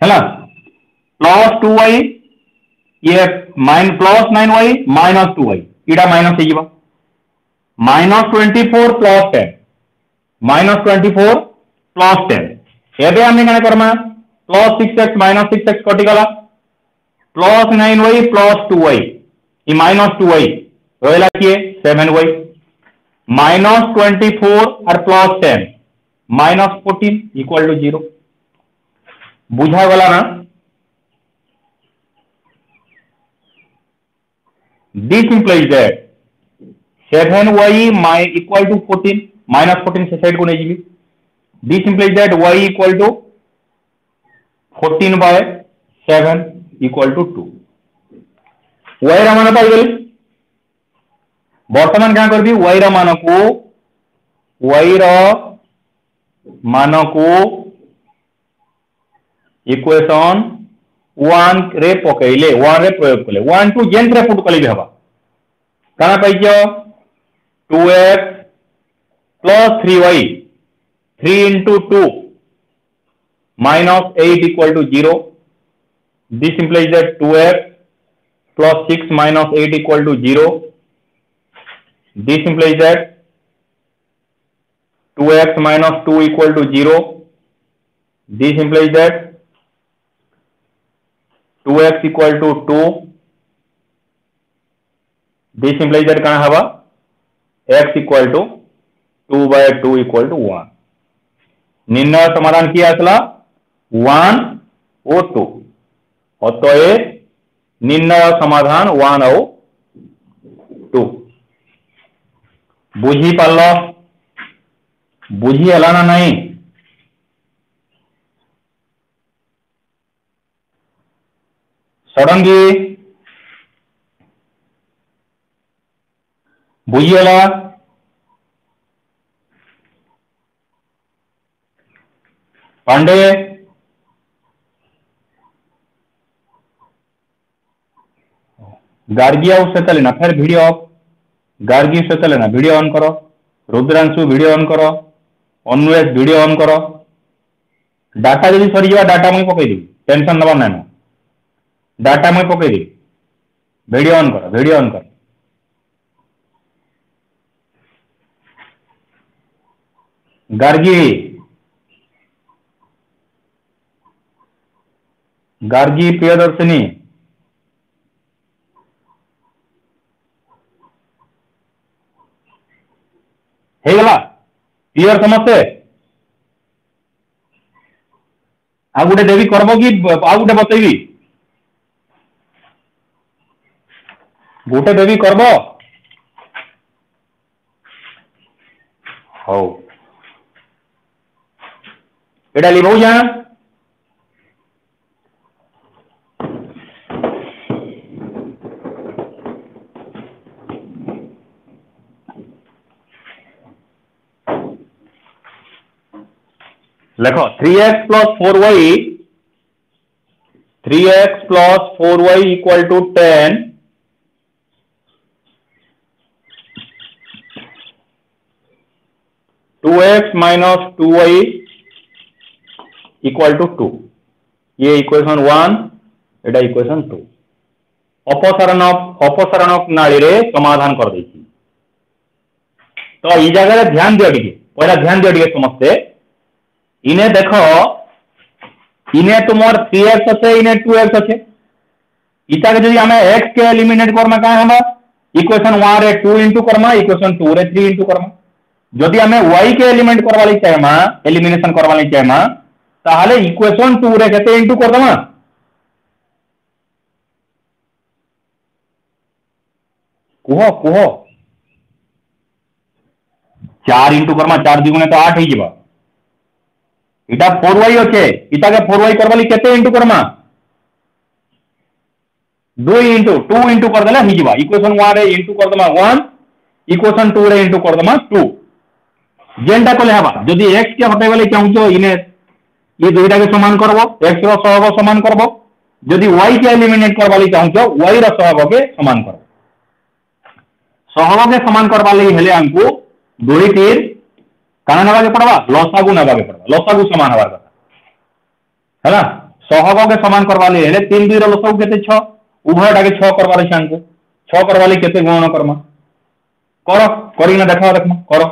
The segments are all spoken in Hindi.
है प्लस 2y ये प्लस 9y माइनस 2y इटा माइनस हो माइनस 24 प्लस 10 माइनस 24 प्लस 10 एबे आम क्या करमा प्लस 6x माइनस 6x कटिगला प्लस 9y प्लस 2y ये माइनस 2y रहा किए 7y माइनस 24 और प्लस 10 माइनस 14 इक्वल टू 0 बुझा गला ना। This implies that 7y equal to 14 minus 14 से साइड को नहीं जीवी। This implies that y equal to 14 by 7 equal to 2 y रा मान पाई गली वर्तमान क्या कर दी y रा मान को इक्वेशन 1 रे पकईले 1 रे प्रयोग कले 1 टू जेन रे पुट कले भी हवा काना पाई 2x plus 3y 3 into 2 minus 8 equal to 0 this implies that 2x plus 6 minus 8 equal to 0 this implies that 2x minus 2 equal to 0 this implies that 2x equal to 2 this implies that कहाँ हवा x equal to 2 by 2 equal to 1 निर्णय समाधान किया असला 1 और 2 अतएव निर्णय समाधान 1 और 2 बुझी पाल बुझी हला ना नहीं सडंगी बुझीगला पांडे गार्गी उससे चले ना फिर वीडियो ऑफ गार्गी से चले ना वीडियो ऑन करो रुद्रांशु वीडियो ऑन करो अन्वेष वीडियो ऑन करो डाटा जब सरी जावा डाटा मुझे पकईदेवी टेंशन नवा ना डाटा मुझे पकईदेवी वीडियो ऑन करो गार्गी प्रियदर्शिनी हेगला क्लियर समझते आ गोटे देवी करब कि आ गोटे बतैबी गोटे देवी करब हौ एटा लिबौ जा लिखो 3x plus 4y equal to 10 2x minus 2y equal to 2 ये इक्वेशन 1 एटा इक्वेशन 2 अपसारण नाली रे समाधान कर देछि तो ई जगह रे ध्यान दियो टिके पहला ध्यान दियो टिके समझते इने देखो इने तुमर 3x अच्छे इने 2x अच्छे इता के जदि हमें x के एलिमिनेट करना का हम इक्वेशन 1 रे 2 इनटू करमा इक्वेशन 2 रे 3 इनटू करमा जदि हमें y के एलिमेंट करवा ली चाहेमा एलिमिनेशन करवा ली चाहेमा ताहले इक्वेशन 2 रे केते इनटू कर दमा कुहो 4 इनटू करमा 4 दुगुणे तो 8 ही जीवा इटा 4y अच्छे इटा के 4y करवा ली केते इनटू करमा 2 इनटू 2 इनटू कर देला ही जीवा इक्वेशन 1 रे इनटू कर दमा 1 इक्वेशन 2 रे इनटू कर दमा 2 जेंटा कोले हवा जदी x के हटे वाले चाहूचो इने ये दुईटा के समान करबो x रो सहग समान करबो जदी y के एलिमिनेट करवा ली चाहूचो y रो सहग के समान करबो सहग के समान करवा ली हेले हमको दुई तीर काना नवा के पड़वा लसागु नवा के पड़वा लसागु समान हवा कथा हैला सहग के समान करवा ले 3 2 लसक केते 6 उभयटा के 6 करवा ले को 6 करवा ले केते गुणन करमा कर करिना देखा देखमा कर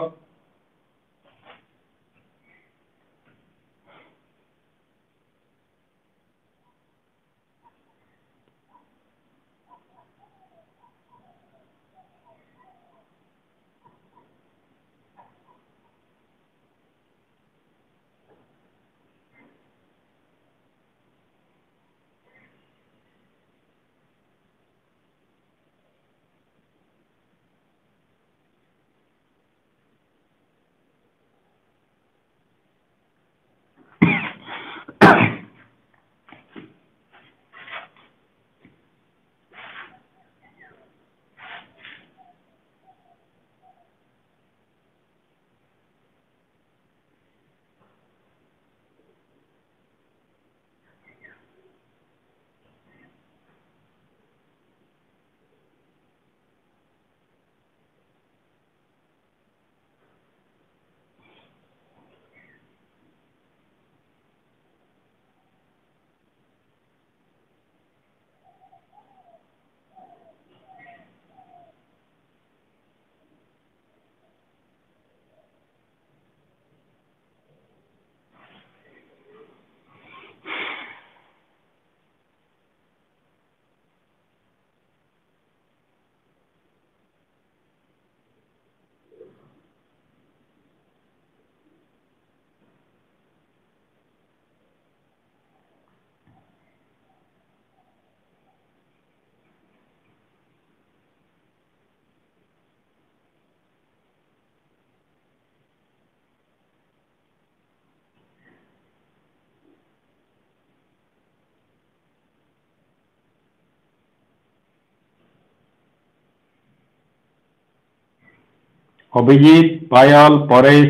अभिजीत पायल परेश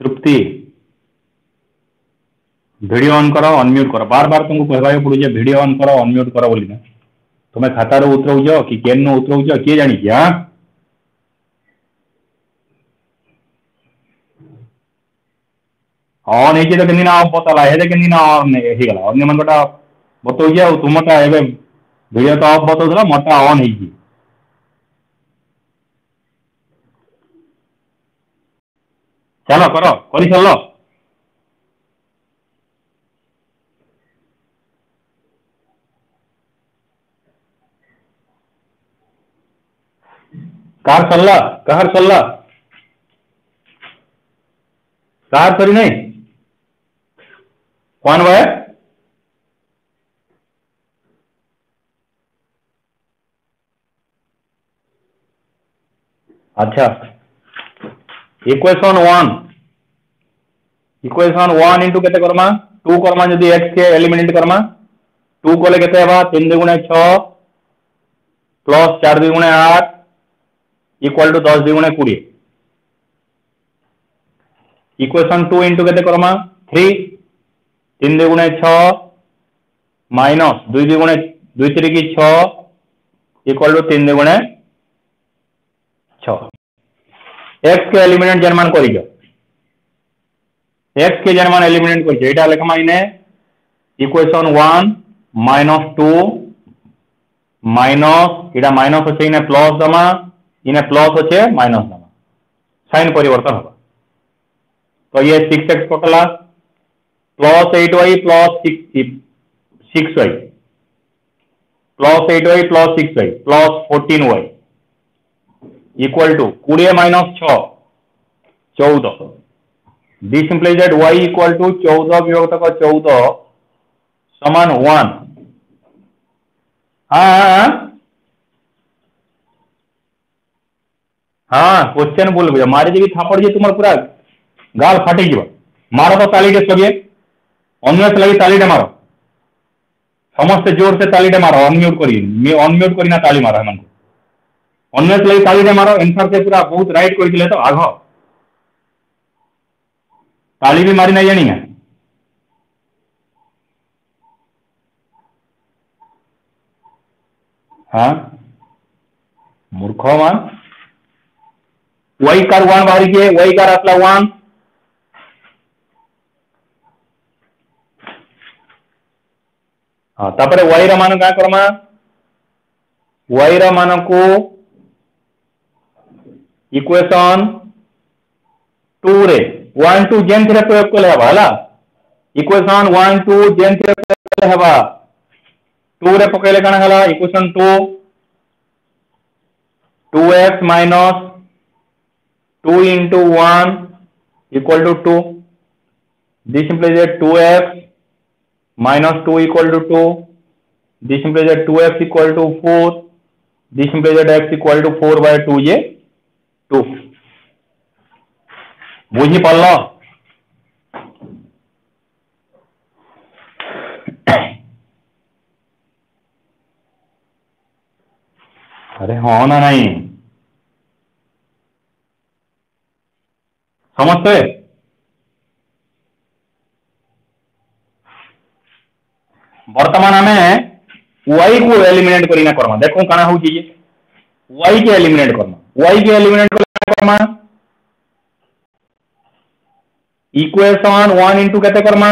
तृप्ति वीडियो ऑन करो अनम्यूट करो बार बार तुमको कहवाक पड़े वीडियो ऑन करो अनम्यूट करो बोली तुम्हें खातार उतरौच कि केन उतरौच किए जानी हाँ ऑन है तो केना ऑफ बताला है केना ऑन हे गला अन्य मनटा बतौजे तुमटा एबे वीडियो तो ऑफ बतौला मोटा ऑन है चलो करो कर चल कार चलला कहार चलला कार सरी नहीं कौन भाई अच्छा इक्वेशन 1 इंटू केते करमा 2 करमा जदी x के एलिमिनेट करमा 2 कोले केते हेबा 3 दुगुणे 6 प्लस 4 दुगुणे 8 इक्वल टू 10 दुगुणे 20 इक्वेशन 2 इंटू केते करमा 3 3 दुगुणे 6 माइनस 2 दुगुणे 2 3 की 6 इक्वल टू 3 दुगुणे 6 x के एलिमिनेट जनमान करिजो x के जनमान एलिमिनेट करिजो एटा लेखमा इने इक्वेशन 1 माइनस 2 माइनस इटा माइनस होचे इने प्लस दमा इने प्लस होचे माइनस दमा साइन परिवर्तन होगा तो ये 6x कटला plus 8y plus 6y plus 8y plus 6y plus 14y equal to 20 minus 6 14 this implies that y equal to 14 विभक्त 14 समान 1 हाँ हाँ क्वेश्चन बोल भैया मारी देवी थापड़ जे तुम पूरा गाल फाटी जीव मारो तो ताली टे सभी अन्य लगी ताली टे मारो समस्ते जोर से ताली टे मारो अनम्यूट करी ना ताली मारो मन अन्य लगी ताली टे मारो आंसर से पूरा बहुत राइट कर तो आग ताली भी मारी नहीं जानी है हाँ मूर्ख मान वही कार 1 बाहरी के वही कार असला 1 हाँ तापर y रा मान क्या करमा y रा मान को इक्वेशन 2 रे 1 2 जेन रे प्रयोग कले हबा हला इक्वेशन 1 2 जेन रे प्रयोग कले हबा 2 रे पकेले काना हला equation 2 2x minus 2 into 1 equal to 2. This implies that 2x minus 2 equal to 2. This implies that 2x equal to 4. This implies that x equal to 4 by 2 ये 2. बुझी पल्लो अरे हाँ ना नहीं समझते वर्तमान हमें y को एलिमिनेट करिना करमा देखो काना हो जी y के एलिमिनेट करमा y के एलिमिनेट करमा इक्वेशन 1 into केते करमा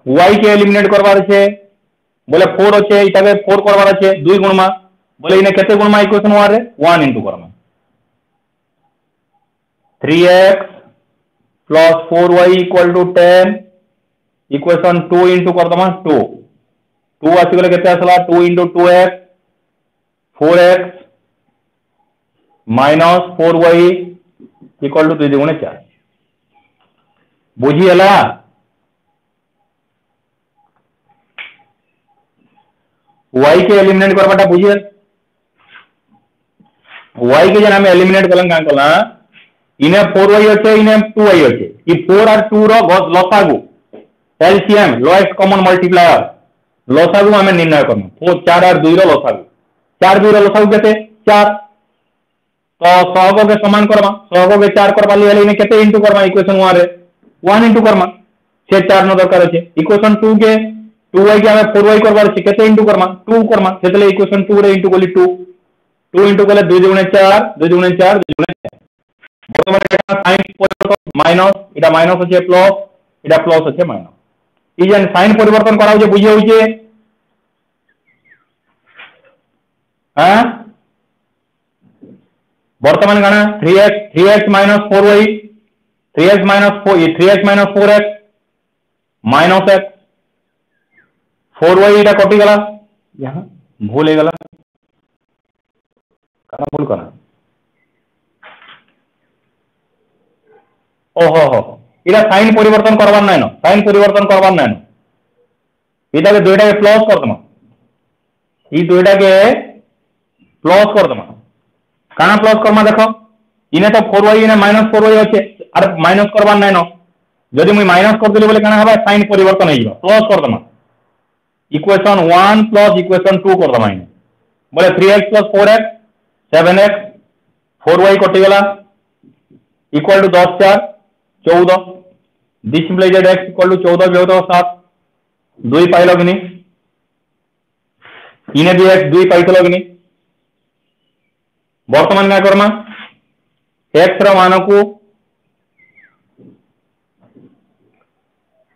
y के एलिमिनेट करवार छे बोले 4 अच्छे इटाके 4 करवार अच्छे 2 गुण मा बोले इने केते गुण मा इक्वेशन 1 रे 1 into Karma 3x plus 4y equal to 10 equation 2 into कर दमा 2 2 आसी गले केते आसला 2 into 2x 4x minus 4y equal to 2 गुणे 4 बुझी हला y के एलिमिनेट करबाटा बुझिए y के जन हम एलिमिनेट करलन का कला इने 4y अच्छे इने 2y अच्छे ई 4 और 2 रो लसागु एलसीएम लोएस्ट कॉमन मल्टीप्लायर लसागु हमें निर्णय करना 4 और 2 रो लसागु 4 2 रो लसागु केते 4 तो सहग के समान करबा सहग के 4 करबा लिए इने केते इनटू करबा इक्वेशन 1 रे 1 इनटू करबा से 4 न दरकार अछि इक्वेशन 2 के 2y के हमें 4y करबार अछि केते इनटू करमा 2 करमा सेतले इक्वेशन 2 रे इनटू कोली 2 2 इनटू कोले 2 गुणे 4 2 गुणे 4 2 गुणे 4 बर्तमान एटा साइन परिवर्तन माइनस एटा माइनस अछि प्लस एटा प्लस अछि माइनस ई जन साइन परिवर्तन कराउ जे बुझियो होइछे हां बर्तमान गाना 3x minus 4y 3x minus 4 3x minus 4x minus x 4y इटा कटी गला यहाँ भूल गला कना भूल कना ओहो हो इटा साइन परिवर्तन करवार नै न साइन परिवर्तन करवार नै न इटा के दुइटा के प्लस कर दमा ई दुइटा के प्लस कर दमा काना प्लस करमा देखो इने तो 4y इने -4y अछि अरे माइनस करवार नै न जदि मुई माइनस कर देली बोले काना हबा साइन परिवर्तन हे जिवो प्लस कर दमा इक्वेशन 1 प्लस इक्वेशन 2 कर दमा इने बोले 3x plus 4x 7x 4y कटि गला equal to 10 4 14 this implies that x equal to 14 14 7 2 पाइलो कि नहीं इने भी x 2 पाइतलो कि नहीं वर्तमान क्या करमा x रो मान को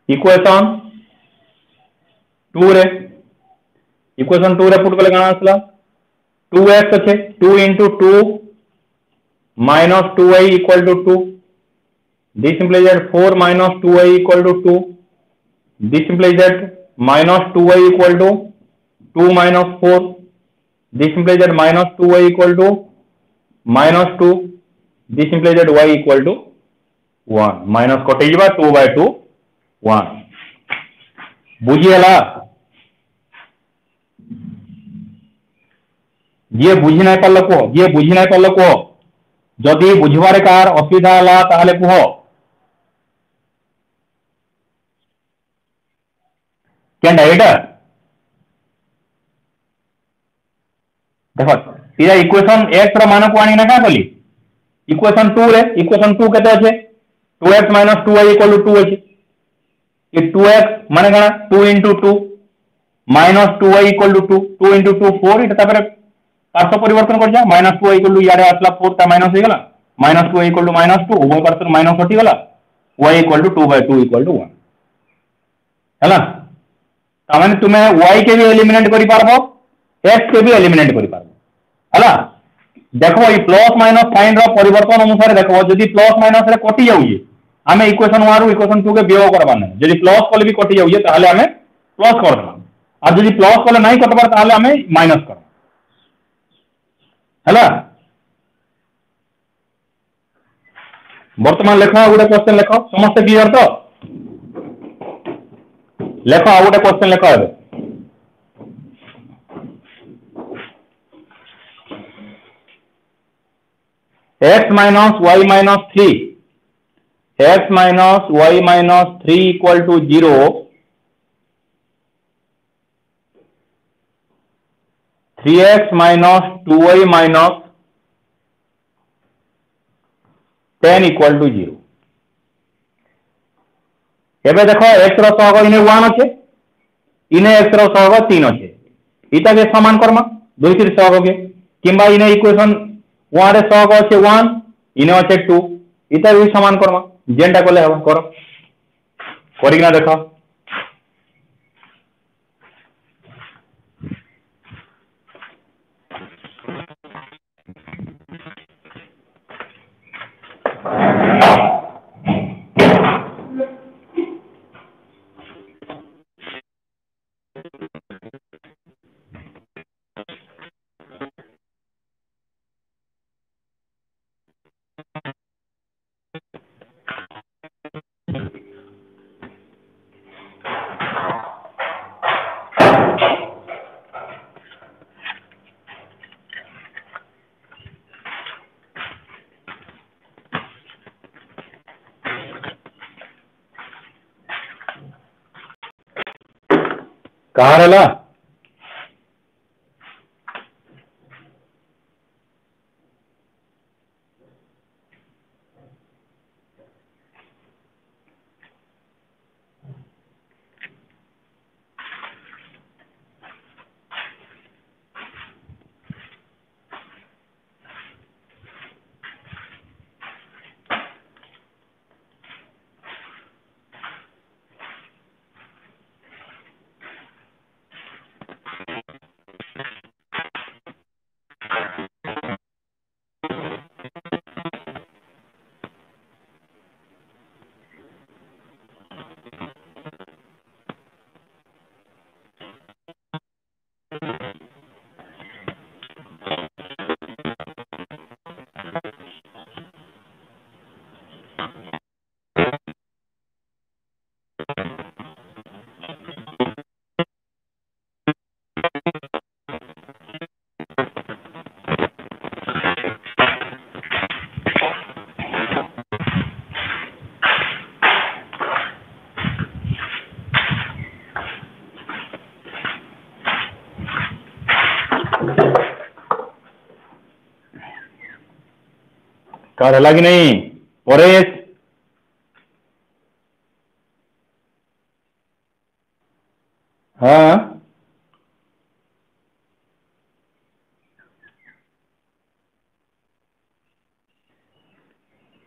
इक्वेशन 2 रे इक्वेशन 2 रे पुट कले काना आसला 2x अच्छे 2 into 2 minus 2y equal to 2 this implies that 4 minus 2y equal to 2 this implies that minus 2y equal to 2 minus 4 this implies that minus 2y equal to minus 2 this implies that y equal to 1 minus कटे जिबा 2 by 2 1 बुझिएला ये बुझी नहीं पारल कह ये बुझी नहीं पारल कह जदि बुझबारे कार असुविधा हला ताहले कह केनडा एटा देखो सीधा इक्वेशन x रो मान को आनी ना का कली इक्वेशन 2 रे इक्वेशन 2 केते अछि 2x - 2y = 2 अछि ये 2x माने गणा 2 into 2 minus 2y = 2 2 into 2 4 इटा तापर पार्श्व परिवर्तन कर जा -2y = यारे आसला 4 ता माइनस हे गला -2y = -2 उभय पार्श्व माइनस हटी गला y = 2 by 2 = 1 हैला तामाने तुम्हें y के भी एलिमिनेट करि पारबो x के भी एलिमिनेट करि पारबो हला देखो ये प्लस माइनस साइन रो परिवर्तन अनुसार देखो जदि प्लस माइनस रे कटि जाउए आमे इक्वेशन 1 रो इक्वेशन 2 के वियोग करबा नै जदि प्लस कले भी कटि जाउए ताले आमे प्लस कर देबा आ जदि प्लस कले नहीं कटबार ताले आमे माइनस कर हला वर्तमान लेखा गोटे क्वेश्चन लेख समस्त क्लियर तो लेख आ गोटे क्वेश्चन लेख ए x minus y minus 3 x minus y minus 3 equal to 0 3x minus 2y minus 10 equal to 0 एबे देखो x रो सहग इने 1 अच्छे इने x रो सहग 3 अच्छे इटा के समान करमा दुई तीर सहग के किंबा इने इक्वेशन 1 रे सहग अच्छे 1 इने अच्छे 2 इटा भी समान करमा जेंटा कोले हबो करो करिना देखो कहाँ रहला कहाँ रहला कि नहीं परेश हाँ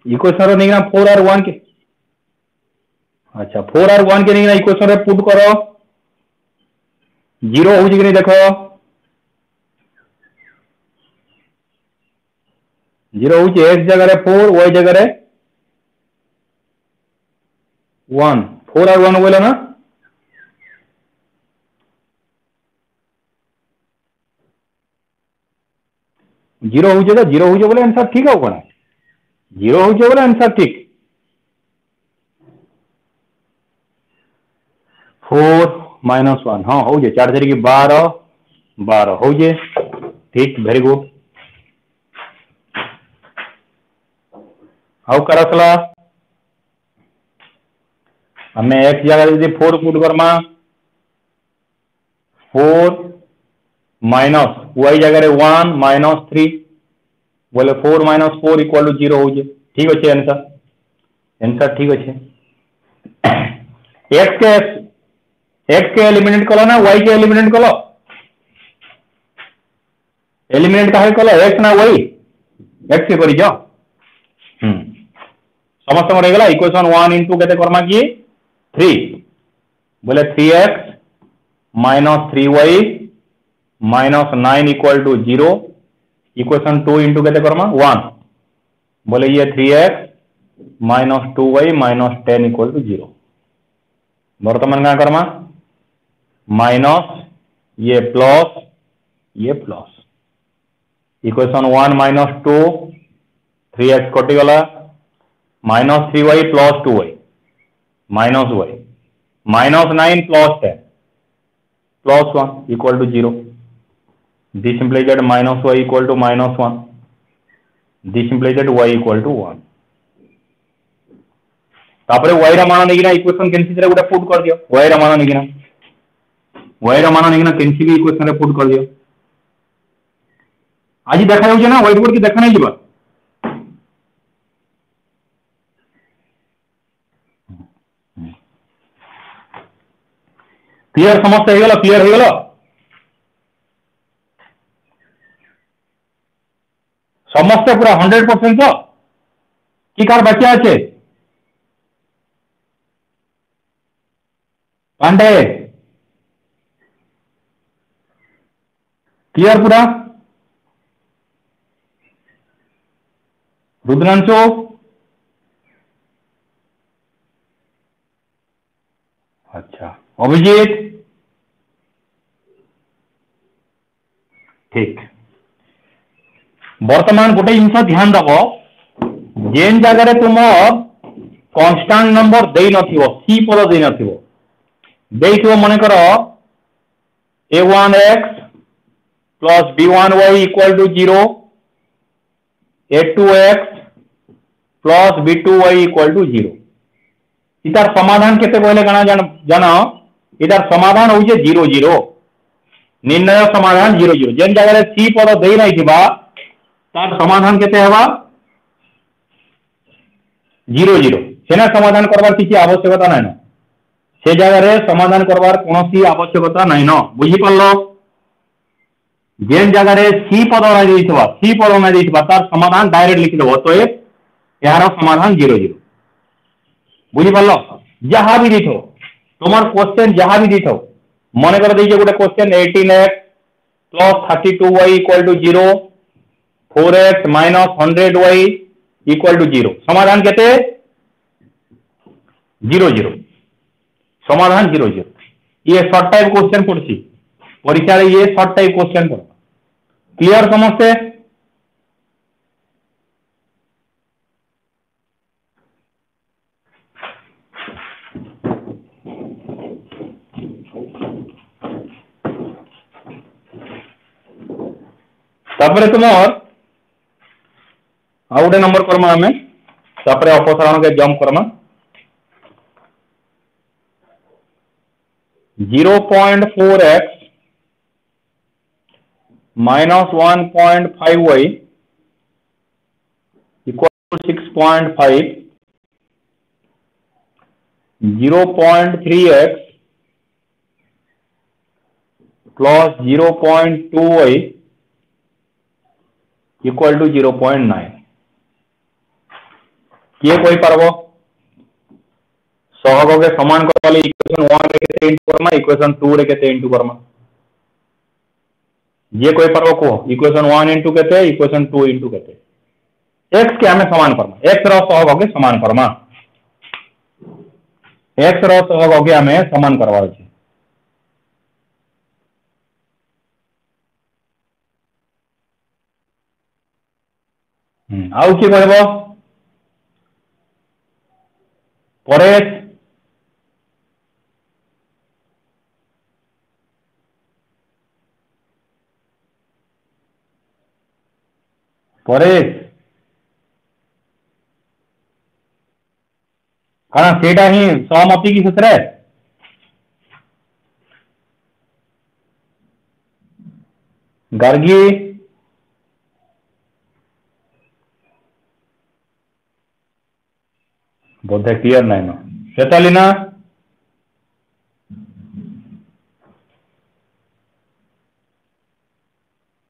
इक्वेशन रो नहीं 4R1 के अच्छा 4R1 के नहीं इक्वेशन रे पुट करो 0 हो कि नहीं देखो 0 हो x जगह 4 y जगह 1 4R1 बोले ना जीरो हो बोले आंसर ठीक है कौन 0 हो बोले आंसर ठीक 4 माइनस 1 हाँ हो 4 तारीख 12 12 हो ठीक वेरी गुड हाउ करसला हमें x जगह यदि 4 पुट करमा 4 माइनस y जगह 1 माइनस 3 बोले 4 माइनस 4 इक्वल टू 0 हो ठीक अच्छे आंसर ठीक अच्छे x के एलिमिनेट कलो ना y के एलिमिनेट कलो एलिमिनेट काहे कलो x ना y x के करी जाओ समस्त रही गला इक्वेशन 1 इंटू केते करमा की 3 बोले 3x -3y -9 equal to 0 equation 2 into के करमा 1 बोले ये 3x -2y -10 इक्वल टू 0 बर्तमान क्या करमा माइनस ये प्लस इक्वेशन 1 -2 3x कटिगला -3y plus 2y -y -9 plus 10 plus 1 equal to 0 this implies that -y equal to -1 this implies that y equal to 1 तापरे y रा मान नेगिना इक्वेशन केनसी रे गोटे पुट कर दियो y रा मान नेगिना केनसी भी इक्वेशन रे पुट कर दियो आज देखा जाउछ ना व्हाइट बोर्ड की देखा नहीं जीवा क्लियर समस्या हो गला क्लियर हो गला समस्या पूरा 100% तो की कार बाकी আছে पांडे क्लियर पूरा रुद्रांशु अच्छा अभिजीत ठीक वर्तमान गोटे जिन ध्यान दब जेन जगह तुम कांस्टेंट नंबर दे नथिबो सी पद दे नथिबो देखिबो मन कर a1x plus b1y equal to 0 a2x plus b2y equal to 0 इतार समाधान केते कहले गणा जान इतार समाधान होजे 0 0 निर्णय समाधान 0 0 जेन जगह सी पद दे नहीं थिबा तार समाधान केते हेबा 0 0 सेना समाधान करबार किसी आवश्यकता नहीं न से जगह समाधान करबार कोनोसी आवश्यकता नहीं न बुझी पल्लो जेन जगह सी पद नहीं देथिबा सी पद नहीं देथिबा तार समाधान डायरेक्ट लिखि देबो तो यार समाधान 0 0 बुझी पल्लो जहां भी दिथो तुम्हार क्वेश्चन जहां भी दिथो मन कर दीजिए गोटे question 18x plus 32y equal to 0 4x minus 100y equal to 0 समाधान केते 0 0 समाधान 0 0 ये शॉर्ट टाइप क्वेश्चन पड़सी परीक्षा रे ये शॉर्ट टाइप क्वेश्चन पड़ क्लियर समझते तापरे तुमर आ गोटे नंबर करमा हमें तापरे अपसारण के जंप करमा 0.4x minus 1.5y equal to 6.5 0.3x plus 0.2y equal to 0.9 किए कोई पारबो सहग के समान करले इक्वेशन 1 रे केते इनटू करमा इक्वेशन 2 रे केते इनटू करमा ये कोई पारबो को इक्वेशन 1 इनटू केते इक्वेशन 2 इनटू केते x के हमें समान करमा x रो सहग के समान करमा x रो सहग के हमें समान करवा छै आउ कि कहबो परेश परेश कारण सेटा ही सहमति की सूत्र है गर्गी बोधे क्लियर नहीं न श्वेतालीना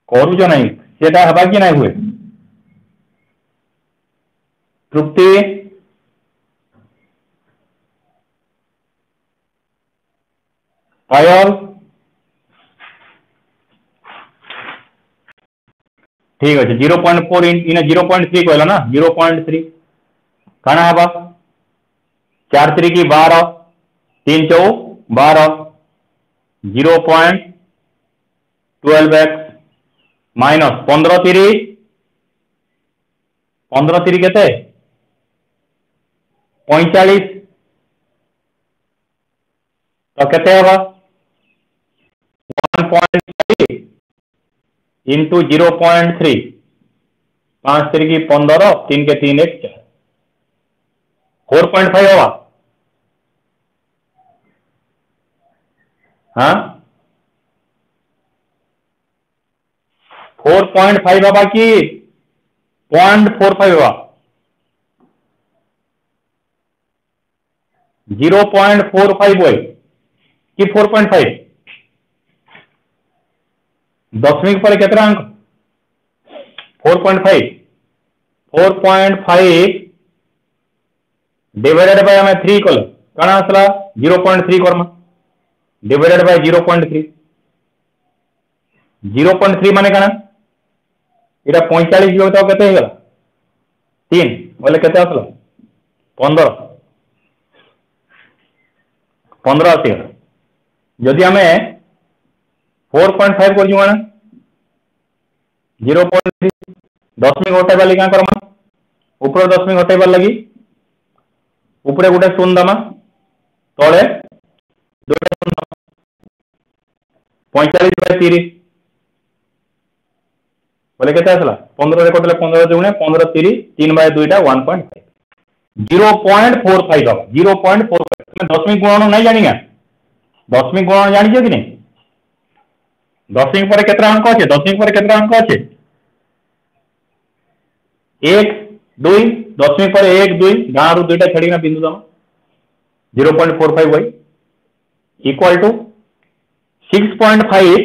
करूच नहीं सेटा हबा कि नहीं हुए तृप्ति पायल ठीक अच्छे 0.4 इन 0.3 कहला ना 0.3 काना हवा 4 3 की 12 3 4 12 0.12x माइनस 15 3 केते 45 तो केते हवा 1.5 इंटू 0.3 5 3 की 15 3 के 3 1 4 4.5 होगा हाँ 4.5 होगा कि 0.45 होगा 0.45 हुई कि 4.5 10वीं पर कितना अंक 4.5 डिवाइडेड बाय हमें 3 कल कणा आसला 0.3 करमा डिवाइडेड बाय 0.3 0.3 माने कणा इटा 45 जो तो केते हेगला 3 बोले केते आसला 15 आसीगला जदि हमें 4.5 कर जुआना 0.3 10वीं घटाइबार लगी क्या करमा ऊपर 10वीं घटाइबार लगी ऊपर गोटे शून्य दमा तले 45 बाय 30 बोले केते आसला 15 रे कटले 15 जुने 15 30 3 बाय 2 टा 1.5 0.45 होगा 0.45 10वीं गुणन नहीं जानिया 10वीं गुणन जानी कि नहीं 10वीं पर केतना अंक अच्छे 10वीं पर केतना अंक अच्छे 1 2 10वीं पर 1 2 गाँ रु 2टा छाड़ी बिंदु दमा 0.45 y equal to 6.5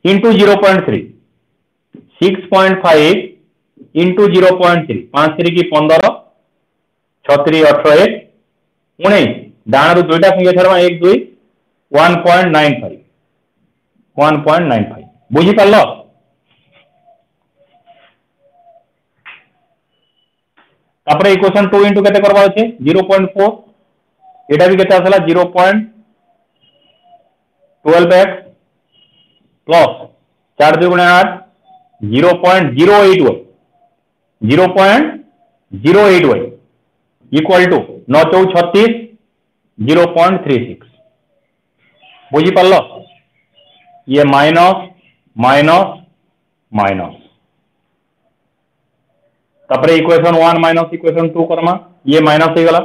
into 0.3 6.5 into 0.3 5 3 की 15 6 3 18 1 19 डाण रु 2टा संख्या छाड़ा 1 2 1.95 बुझी पार तापर इक्वेशन 2 इंटू केते करबा अछि 0.4 एटा भी केते आसला 0.12x प्लस 4 2 गुणे 8 0.08y 0.08y इक्वल टू 9 4 36 0.36 बुझी पार ये माइनस माइनस माइनस तापर इक्वेशन 1 माइनस इक्वेशन 2 करमा ये माइनस हो गला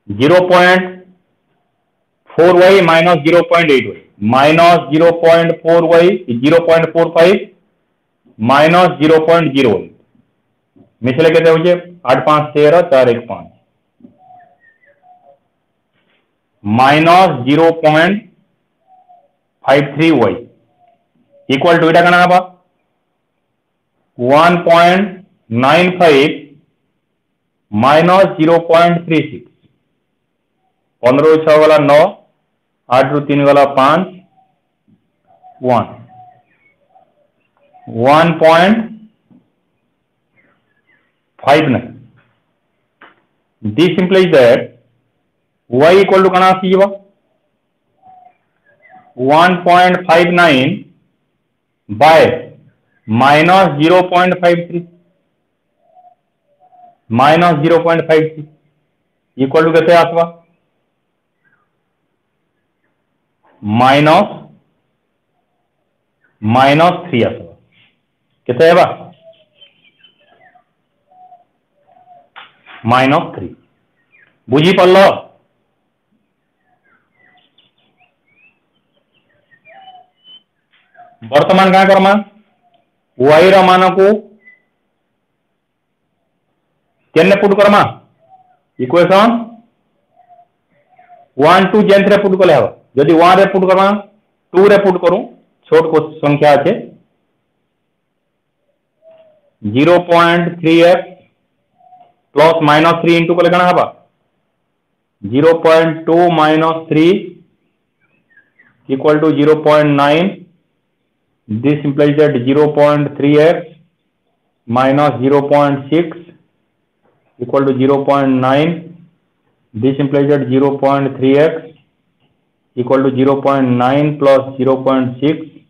0.4y minus 0.8y minus 0.4y 0.45 minus 0.0 मिसले केते होचे 8 5 13 4 1 5 माइनस 0.53y इक्वल टू इटा कना हबा 1.95 माइनस 0.36 15 6 गला 9 8 रु 3 गला 5 1 1.59 this implies that y equal to कना आसी 1.59 by minus 0.53 minus 0.53 equal to केते आसवा माइनस 3 आसवा केते हेबा -3 बुझी पड़ल वर्तमान क्या करमा y रो मान को केने पुट करमा इक्वेशन 1 2 जेंथ रे पुट कले हवा जदि 1 रे पुट करमा 2 रे पुट करूं छोट को संख्या আছে 0.3x प्लस -3 इंटू कले कना हवा 0.2 - 3 equal to 0.9 This implies that 0.3x minus 0.6 equal to 0.9. This implies that 0.3x equal to 0.9 plus 0.6.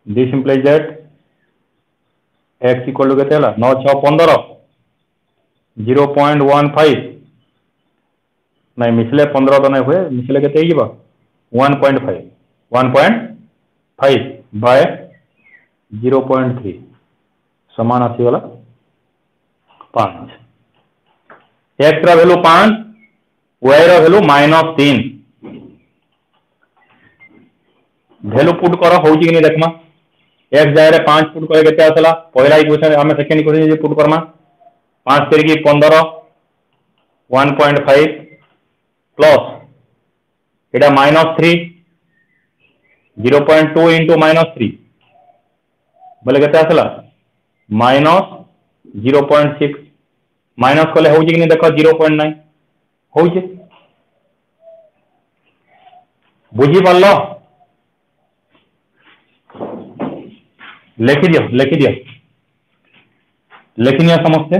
This implies that x equal to केते हला 9 6 15 0.15 नहीं मिसले 15 तो नहीं हुए मिसले केते ही बा 1.5 बाय 0.3 समान आसी वाला 5 x रा वैल्यू 5 y रा वैल्यू -3 वैल्यू पुट करो होउची कि नहीं देखमा x जाय 5 पुट करे केते आसला पहला इक्वेशन हमें सेकंड इक्वेशन जे पुट करमा 5 तेरी की 15 1.5 प्लस एटा -3 0.2 into -3 बोले केते आसला -0.6 माइनस कले होउची कि नहीं देखो 0.9 होउची बुझी पारलो लिखि दियो समझते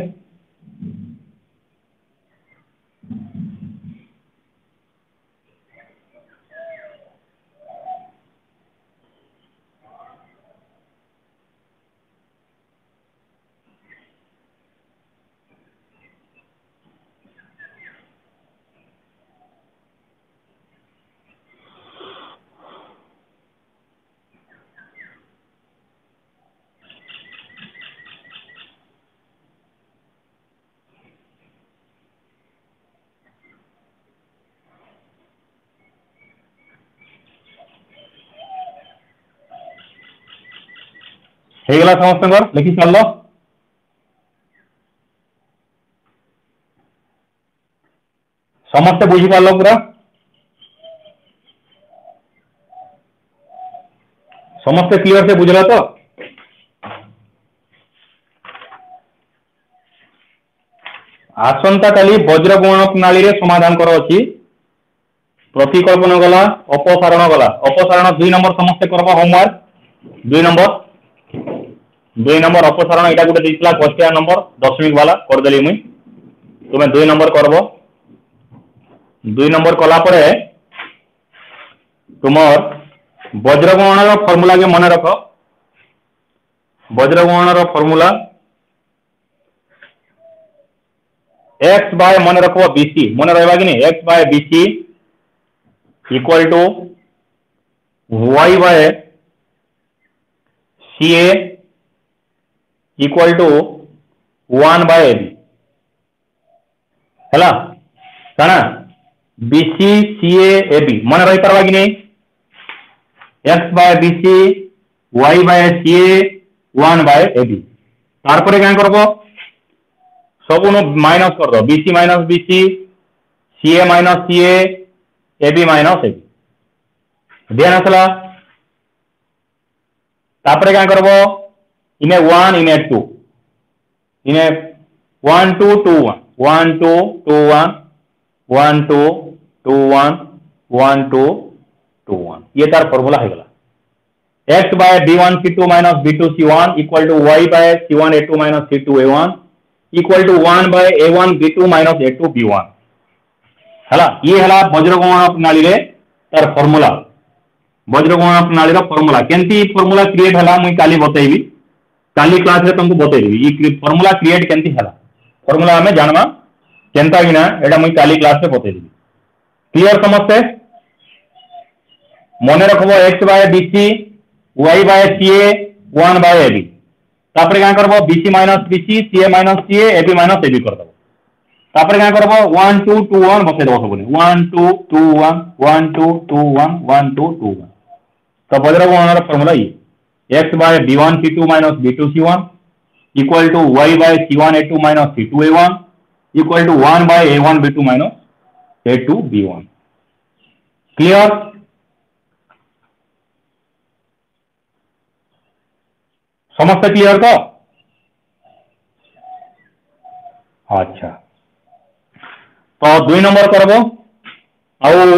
हेगला समस्त लिखि सारल समस्ते बुझी पारल पूरा समस्ते क्लियर से बुझल तो आसंता काली वज्र गुणन प्रणाली रे समाधान करो अछि प्रतिकल्पन गला अपसारण 2 नंबर समस्ते करबा होमवर्क 2 नंबर अपसारण एटा गुटे दिसला क्वेश्चन नंबर 10 वाला कर देली मुई तुमे 2 नंबर करबो 2 नंबर कला परे तुमर वज्र गुणन रो फार्मूला के मन रखो वज्र गुणन रो फार्मूला x बाय मन रखो bc मन रहबा कि नहीं x by bc equal to y by ca equal to 1 by ab हैला काना bc ca ab मन रही परवा कि नहीं x by bc y by ca 1 by ab तार परे क्या करबो सब माइनस कर दो bc minus bc ca minus ca ab minus ab ध्यान आसला तापर क्या करबो इने 1 इने 2 इने 1 2 2 1 1 2 2 1 1 2 2 1 1 2 2 1 ये तार फार्मूला है गला x by b1 c2 minus b2 c1 equal to y by c1 a2 minus c2 a1 equal to 1 by a1 b2 minus a2 b1 हला ये हला वज्र गुणन प्रणाली रे तार फार्मूला वज्र गुणन प्रणाली रो फार्मूला केंती फार्मूला क्रिएट हला मुई काली बतैबी काली क्लास रे तुमको बतैबी ई फार्मूला क्रिएट केंती हला फार्मूला हमें जानवा केंता कि ना एटा मुई काली क्लास रे बतैबी क्लियर समझते मने रखबो x by bc y by ca 1 by ab तापर क्या करबो bc minus bc ca minus ca ab minus ab कर दबो तापर क्या करबो 1 2 2 1 बसे दबो सबने 1 2 2 1 1 2 2 1 1 2 2 1 तो वज्र गुणन फार्मूला ये x by b1 c2 minus b2 c1 equal to y by c1 a2 minus c2 a1 equal to 1 by a1 b2 minus a2 b1 clear समस्त क्लियर तो अच्छा तो 2 नंबर करबो आउ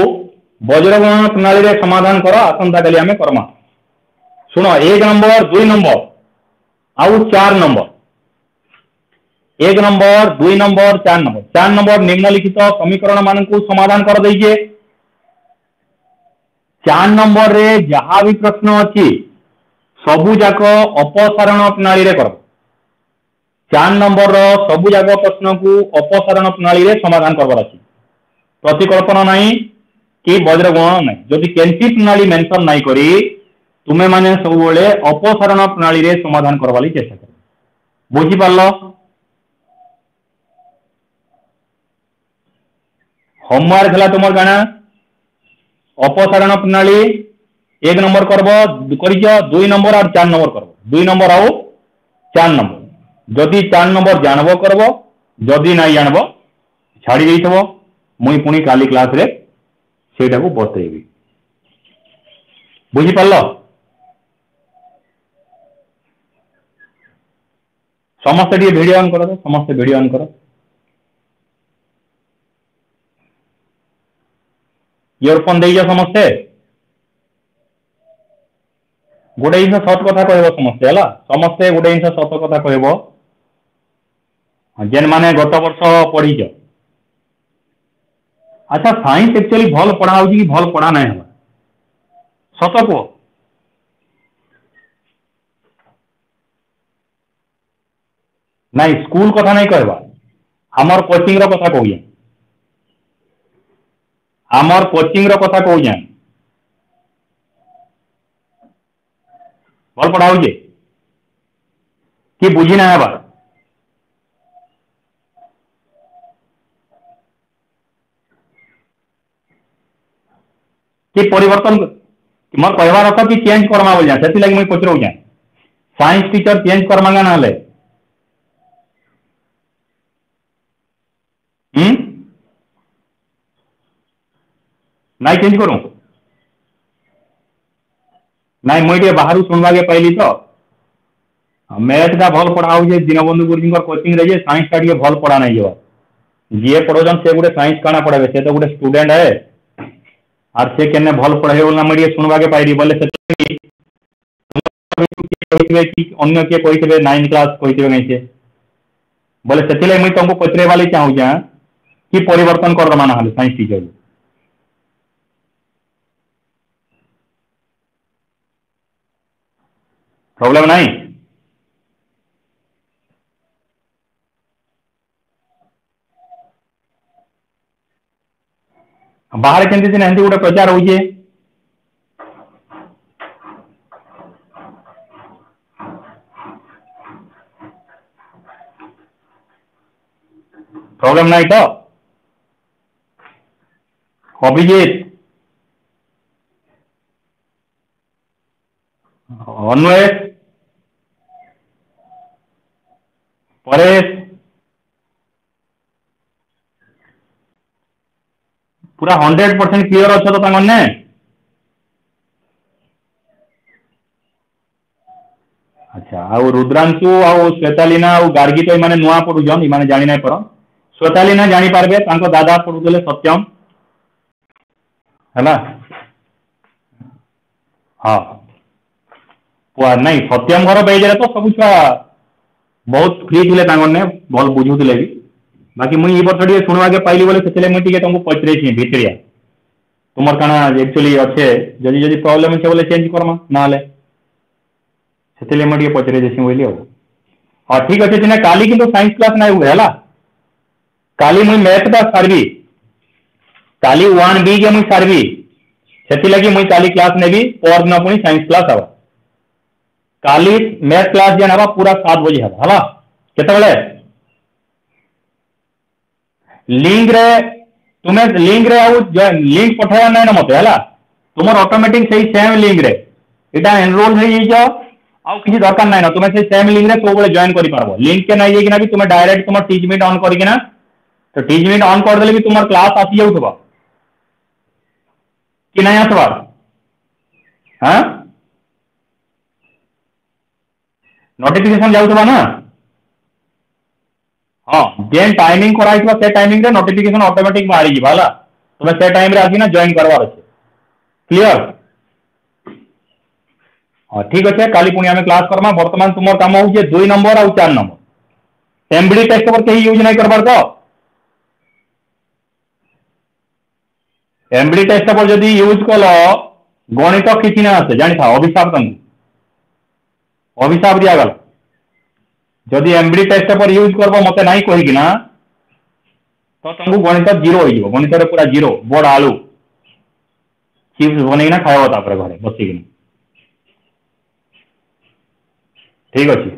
वज्र गुणन प्रणाली रे समाधान करो आसंता काली हमें करमा शुण 1 नंबर 2 नंबर आउ 4 नंबर 1 नंबर 2 नंबर 4 नंबर निम्नलिखित समीकरण मान समाधान कर दीजिए। 4 नंबर रे जहाँ भी प्रश्न अच्छी सबू जाक अपसारण प्रणाली रे कर। 4 नंबर सबू जाक प्रश्न को अपसारण प्रणाली रे समाधान करवार अच्छी, प्रतिकल्पना नहीं कि वज्र गुणन नहीं। जदि केंसी प्रणाली मेंशन नहीं करी तुम्हें माने सब बेले अपसारण प्रणाली रे समाधान करवा लगी चेष्टा कर। बुझी पारल? होमवर्क है तुम गाना अपसारण प्रणाली 1 नंबर करब कर 2 नंबर और 4 नंबर करब 2 नंबर आउ 4 नंबर। जदि 4 नंबर जानब करब, जदि नहीं जानब छाड़ी देथबो। मुई पुणी काली क्लास रे सेटा को बतेबी। बुझी पारल? समस्त वीडियो ऑन करो, समस्त वीडियो ऑन करो। इयरफोन दे समस्ते गोटे जिन सत कथा कह समस्ते है समस्ते गोटे जिन सत कथा कह जेन माने गत वर्ष पढ़ीच। अच्छा साइंस एक्चुअली भल पढ़ा कि भल पढ़ा ना सत कह? नहीं स्कूल कथा नहीं कहवा, आमर कोचिंग रो कथा कहूँ, आमर कोचिंग रो कथा कहूँ। भल पढ़ा कि बुझी ना हवा? कि परिवर्तन मोर कहवार अर्थ कि चेंज करमा बोल से लगी मुझे पचरऊ जाए साइंस टीचर चेंज करमा ना ना नहीं चेंज करूँ नाई मुझे बाहर शुणवा के पाइली तो मैथ टा भल पढ़ा दीनबंधु गुरुजी कोचिंग रे साइंस टा भल पढ़ा नहीं जा जी पढ़ान से गोटे साइंस काना पढ़े से तो गोटे स्टूडेंट है और से केने भल पढ़े बोलना मुझे शुणवा के पाइली बोले अन्य किए कही 9 क्लास कही से बोले से मुझे तुमको पचरे वाली चाहूँ कि परिवर्तन करदमा ना साइंस टीचर प्रॉब्लम नहीं। बाहर केमती दिन एमती गोटे प्रचार हो प्रॉब्लम नहीं तो अभिजीत अन्वेष परेश पूरा 100% क्लियर अच्छे तो मैंने अच्छा आउ रुद्रांशु आउ श्वेतालीना आउ गार्गी तो ये नुआ पढ़ुन ये जानी ना पर श्वेतालीना जानी पार्बे दादा पढ़ुले सत्यम है हाँ नहीं सत्यम घर बेजे तो सब छुआ बहुत फ्री थे भल बुझुले भी बाकी मुझे वर्ष टे शुणवा के पाइली बोले से मुझे तुमको पचरे भितरिया तुम काना एक्चुअली अच्छे जदि जदि प्रॉब्लम अच्छे बोले चेंज करमा ना से मुझे पचरे देसी बोली हाँ ठीक अच्छे सीना काली किंतु साइंस क्लास ना हुए है काली मुझे मैथ टा सारबी काली 1B के मुझे सारबी से लगी मुझे काली क्लास नेबी पर दिन पुणी साइंस क्लास हवा काली मैथ क्लास जेन हवा पूरा 7 बजे हवा है केतबेले लिंक रे तुम्हें लिंक रे लिंक पठाया ना मत है तुम ऑटोमेटिक से सेम लिंक रे इटा एनरोल हो जाइए आउ किसी दरकार ना तुम्हें से सेम लिंक रे सब बेले जॉइन कर पारबो लिंक के नहीं जाइकिना भी तुम्हें डायरेक्ट तुम टीचमीट ऑन करकिना तो टीचमीट ऑन कर देले भी तुम क्लास आसी जाउथबा कि नहीं आसबार हाँ नोटिफिकेशन जाउथबा ना हाँ जेन टाइमिंग कराइथबा से टाइमिंग रे नोटिफिकेशन ऑटोमेटिक मारी जीवा हला तुम्हें से टाइम रे आसी ना जॉइन करवार अछि क्लियर हाँ ठीक अच्छे काली पुणी आम क्लास करमा बर्तमान तुम काम हो 2 नंबर और 4 नंबर एमबीडी टेस्ट पेपर कहीं यूज नहीं करबार तो एमबीडी टेस्ट पेपर जदि यूज कल गणित किसी ना आसे जानी था अभिशाप तुमको अभिशाप दिगला जदि एमबीडी टेस्ट पेपर यूज करब मत ना कहीकिना तो तुमको गणित जीरो हो गणित पूरा जीरो बड़ आलू चिप्स बनईना खाइब घरे बसिक ठीक अच्छे।